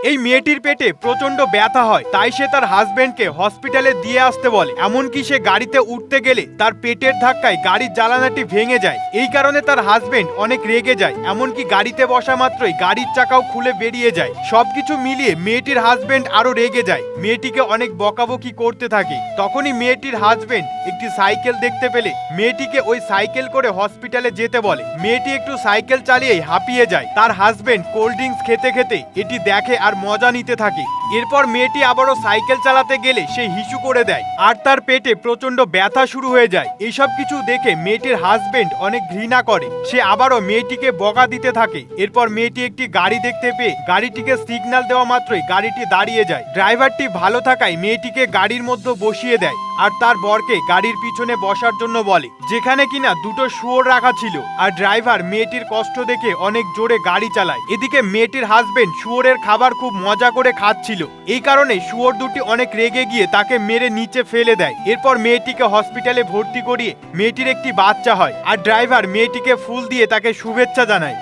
এই মেয়েটির পেটে প্রচন্ড ব্যথা হয়, তাই সে তার হাজবেন্ডকে হসপিটালে দিয়ে আসতে বলে। এমনকি সে গাড়িতে উঠতে গেলে তার পেটের ধাক্কায় গাড়ির জানালাটি ভেঙে যায়। এই কারণে তার হাজবেন্ড অনেক রেগে যায়, এমনকি গাড়িতে বসা মাত্রই গাড়ির চাকাও খুলে বেরিয়ে যায়। সবকিছু মিলিয়ে মেয়েটির হাজবেন্ড আরো রেগে যায়, মেয়েটিকে অনেক বকাবকি করতে থাকে। তখনই মেয়েটির হাজবেন্ড একটি সাইকেল দেখতে পেলে মেয়েটিকে ওই সাইকেল করে হসপিটালে যেতে বলে। মেয়েটি একটু সাইকেল চালিয়েই হাঁপিয়ে যায়। তার হাজবেন্ড কোল্ড ড্রিঙ্কস খেতে খেতে এটি দেখে আর মজা নিতে থাকে। এরপর মেয়েটি আবারও সাইকেল চালাতে গেলে সে হিসু করে দেয় আর তার পেটে প্রচন্ড ব্যথা শুরু হয়ে যায়। এইসব কিছু দেখে মেয়েটির হাজবেন্ড অনেক ঘৃণা করে, সে আবারও মেয়েটিকে বকা দিতে থাকে। এরপর মেয়েটি একটি গাড়ি দেখতে পেয়ে গাড়িটিকে সিগন্যাল দেওয়া মাত্রই গাড়িটি দাঁড়িয়ে যায়। ড্রাইভারটি ভালো থাকায় মেয়েটিকে গাড়ির মধ্যে বসিয়ে দেয় আর তার বরকে গাড়ির পিছনে বসার জন্য বলে, যেখানে কিনা দুটো শুয়োর রাখা ছিল। আর ড্রাইভার মেয়েটির কষ্ট দেখে অনেক জোরে গাড়ি চালায়। এদিকে মেয়েটির হাজবেন্ড শুয়োরের খাবার খুব মজা করে খাচ্ছিল, এই কারণে শুয়োর দুটি অনেক রেগে গিয়ে তাকে মেরে নিচে ফেলে দেয়। এরপর মেয়েটিকে হসপিটালে ভর্তি করিয়ে মেয়েটির একটি বাচ্চা হয় আর ড্রাইভার মেয়েটিকে ফুল দিয়ে তাকে শুভেচ্ছা জানায়।